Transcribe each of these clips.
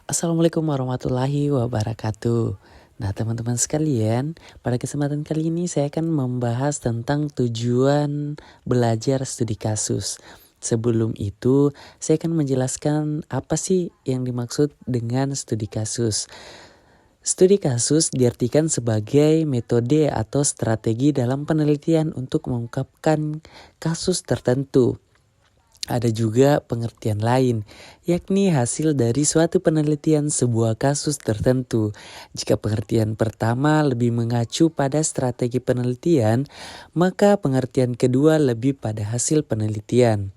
Assalamualaikum warahmatullahi wabarakatuh. Nah, teman-teman sekalian, pada kesempatan kali ini saya akan membahas tentang tujuan belajar studi kasus. Sebelum itu, saya akan menjelaskan apa sih yang dimaksud dengan studi kasus. Studi kasus diartikan sebagai metode atau strategi dalam penelitian untuk mengungkapkan kasus tertentu. Ada juga pengertian lain, yakni hasil dari suatu penelitian sebuah kasus tertentu. Jika pengertian pertama lebih mengacu pada strategi penelitian, maka pengertian kedua lebih pada hasil penelitian.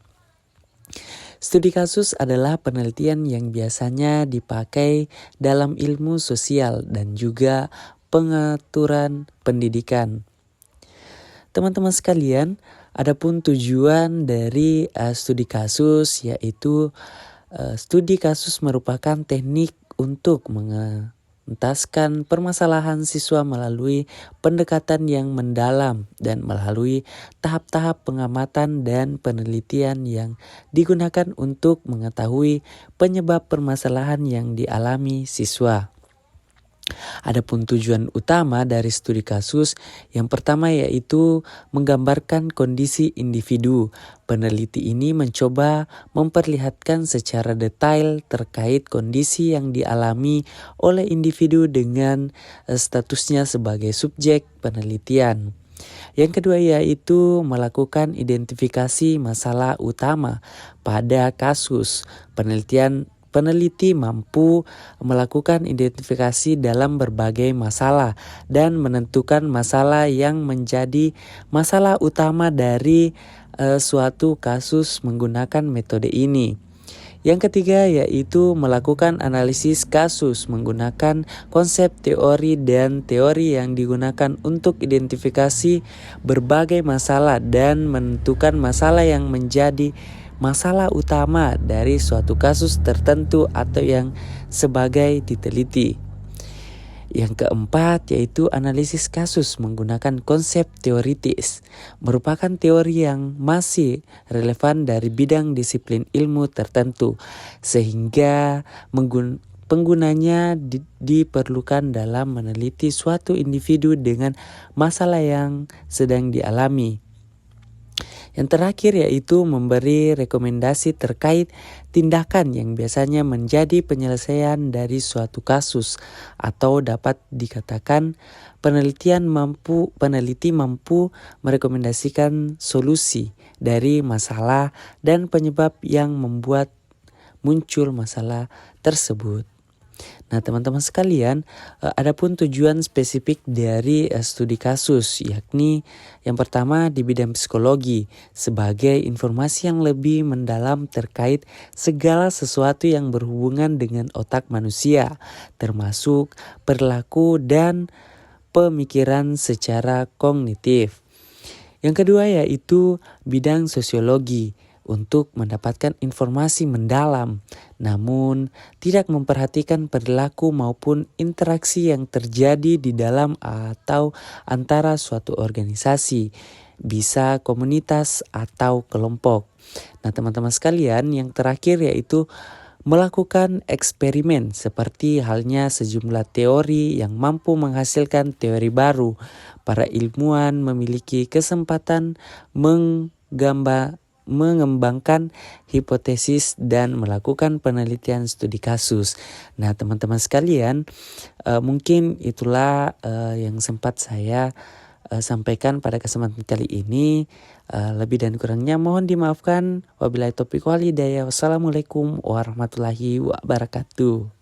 Studi kasus adalah penelitian yang biasanya dipakai dalam ilmu sosial dan juga pengaturan pendidikan. Teman-teman sekalian, adapun tujuan dari studi kasus yaitu studi kasus merupakan teknik untuk mengentaskan permasalahan siswa melalui pendekatan yang mendalam dan melalui tahap-tahap pengamatan dan penelitian yang digunakan untuk mengetahui penyebab permasalahan yang dialami siswa. Adapun tujuan utama dari studi kasus yang pertama yaitu menggambarkan kondisi individu. Peneliti ini mencoba memperlihatkan secara detail terkait kondisi yang dialami oleh individu dengan statusnya sebagai subjek penelitian. Yang kedua yaitu melakukan identifikasi masalah utama pada kasus. Peneliti mampu melakukan identifikasi dalam berbagai masalah dan menentukan masalah yang menjadi masalah utama dari suatu kasus menggunakan metode ini. Yang ketiga yaitu melakukan analisis kasus menggunakan konsep teori dan teori yang digunakan untuk identifikasi berbagai masalah dan menentukan masalah yang menjadi masalah utama dari suatu kasus tertentu atau yang sebagai diteliti. Yang keempat yaitu analisis kasus menggunakan konsep teoritis, merupakan teori yang masih relevan dari bidang disiplin ilmu tertentu, sehingga penggunanya diperlukan dalam meneliti suatu individu dengan masalah yang sedang dialami. Yang terakhir yaitu memberi rekomendasi terkait tindakan yang biasanya menjadi penyelesaian dari suatu kasus, atau dapat dikatakan peneliti mampu merekomendasikan solusi dari masalah dan penyebab yang membuat muncul masalah tersebut. Nah, teman-teman sekalian, adapun tujuan spesifik dari studi kasus, yakni yang pertama di bidang psikologi sebagai informasi yang lebih mendalam terkait segala sesuatu yang berhubungan dengan otak manusia, termasuk perilaku dan pemikiran secara kognitif. Yang kedua yaitu bidang sosiologi untuk mendapatkan informasi mendalam, namun tidak memperhatikan perilaku maupun interaksi yang terjadi di dalam atau antara suatu organisasi, bisa komunitas atau kelompok. Nah, teman-teman sekalian, yang terakhir yaitu melakukan eksperimen seperti halnya sejumlah teori yang mampu menghasilkan teori baru. Para ilmuwan memiliki kesempatan mengembangkan hipotesis dan melakukan penelitian studi kasus. Nah, teman-teman sekalian, mungkin itulah yang sempat saya sampaikan pada kesempatan kali ini. Lebih dan kurangnya mohon dimaafkan. Wabillahi taufiq wal hidayah. Wassalamualaikum warahmatullahi wabarakatuh.